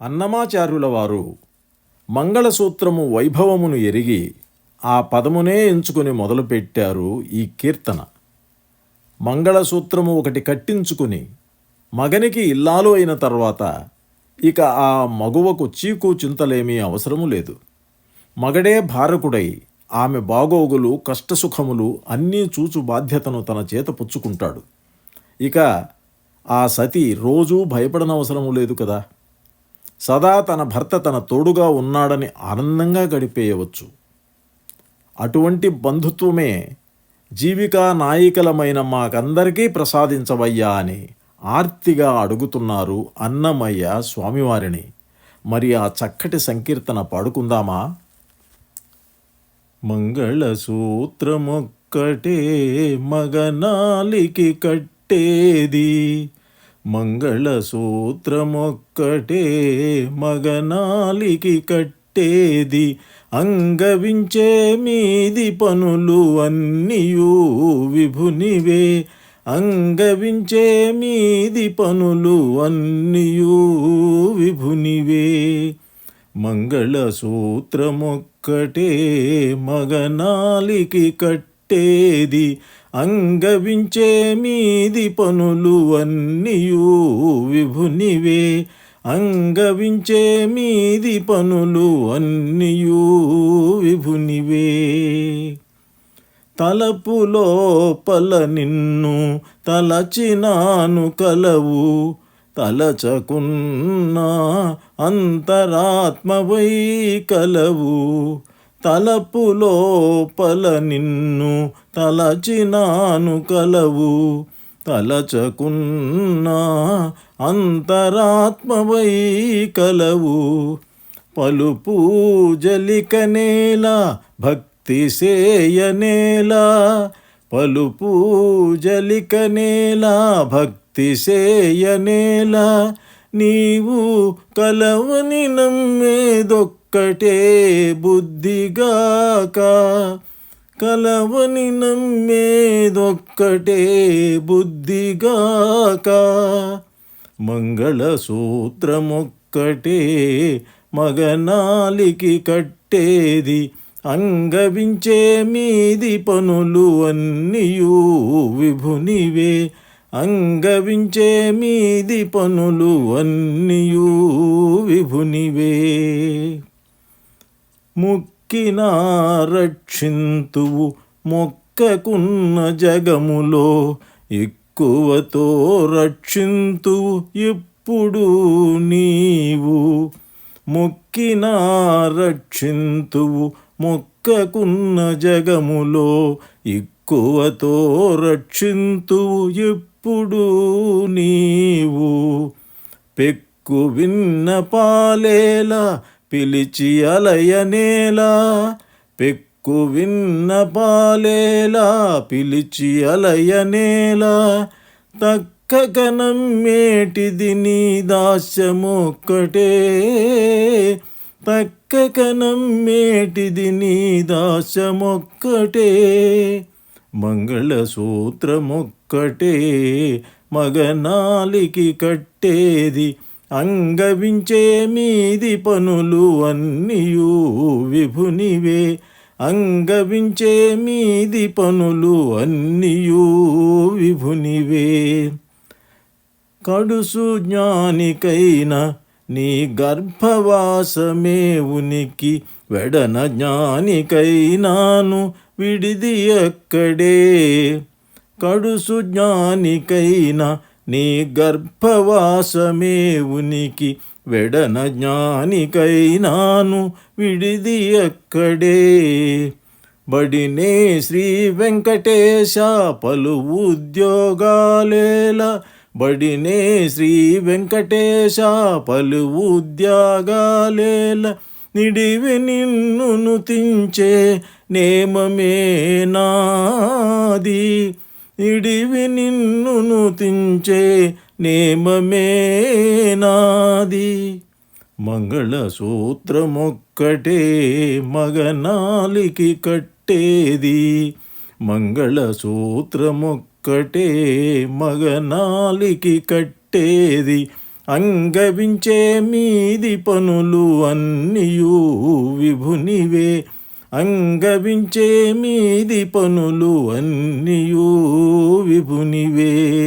అన్నమాచార్యుల వారు మంగళసూత్రము వైభవమును ఎరిగి ఆ పదమునే ఎంచుకుని మొదలుపెట్టారు ఈ కీర్తన. మంగళసూత్రము ఒకటి కట్టించుకుని మగనికి ఇల్లాలు అయిన తర్వాత ఇక ఆ మగువకు చీకు చింతలేమీ అవసరము లేదు. మగడే భారకుడై ఆమె బాగోగులు కష్టసుఖములు అన్నీ చూచు బాధ్యతను తన చేత పుచ్చుకుంటాడు. ఇక ఆ సతి రోజూ భయపడనవసరము లేదు కదా. సదా తన భర్త తన తోడుగా ఉన్నాడని ఆనందంగా గడిపేయవచ్చు. అటువంటి బంధుత్వమే జీవికా నాయికలమైన మాకందరికీ ప్రసాదించవయ్యా అని ఆర్తిగా అడుగుతున్నారు అన్నమయ్య స్వామివారిని. మరి ఆ చక్కటి సంకీర్తన పాడుకుందామా? మంగళసూత్రమొక్కటే మగనాలికి కట్టేది, మంగళసూత్రమొక్కటే మగనాలికి కట్టేది, అంగవించే మీది పనులు అన్నియూ విభునివే, అంగవించే మీది పనులు అన్నియూ విభునివే. మంగళసూత్రమొక్కటే మగనాలికి కట్టేది, అంగవించే మీది పనులు అన్నియూ విభునివే, అంగవించే మీది పనులు అన్నియూ విభునివే. తలపు లోపల నిన్ను తలచినాను కలవు, తలచకున్నా అంతరాత్మవై కలవు, తలపు లోపల నిన్ను తలచినాను కలవు, తలచకున్నా అంతరాత్మవై కలవు, పలు పూజలికనేలా భక్తి సేయనేలా, పలు పూజలికనేలా భక్తి సేయనేలా, నీవు కలవని నమ్మేదొక్కటే బుద్ధిగాక, కలవని నమ్మేదొక్కటే బుద్ధిగాక. మంగళసూత్రమొక్కటే మగనాలికి కట్టేది, అంగవించే మీది పనులు అన్నియూ విభునివే, అంగవించే మీది పనులు అన్నియూ విభునివే. ముక్కినా రక్షింతువు మొక్కకున్న జగములో, ఎక్కువతో రక్షింతువు ఇప్పుడు నీవు, మొక్కినా రక్షింతువు మొక్కకున్న జగములో, ఎక్కువతో రక్షింతువు ఇప్పుడు నీవు, పెక్కు విన్న పాలేలా పిలిచి అలయనేలా, పెక్కు విన్న పాలేలా పిలిచి అలయనేలా, తక్కక నమ్మేటిది నీ దాస్యమొక్కటే, తక్కక నమ్మేటిది నీ దాస్యమొక్కటే. మంగళసూత్రమొక్కటే మగనాలికి కట్టేది, అంగవించే మీది పనులు అన్నియూ విభునివే, అంగవించే మీది పనులు అన్నియూ విభునివే. కడుసు జ్ఞానికైన నీ గర్భవాసమే ఉనికి, వెడన జ్ఞానికైనాను విడిది ఎక్కడే, కడుసు జ్ఞానికైన నీ గర్భవాసమే ఉనికి, వెడన జ్ఞానికైనాను విడిది ఎక్కడే. బడినే శ్రీ వెంకటేశ పలు ఉద్యోగాలేలా, బడినే శ్రీ వెంకటేశ పలు ఉద్యోగాలేలా, నిడివి నిన్ను నుతించే నేమమే నాది, నిడివి నిన్ను నుతించే నేమమే నాది. మంగళసూత్రమొక్కటే మగనాలికి కట్టేది, మంగళసూత్రమొక్కటే మగనాలికి కట్టేది, అంగవించే మీది పనులు అన్నియు విభునివే. అంగవించే మీది పనులు అన్నియు విభునివే.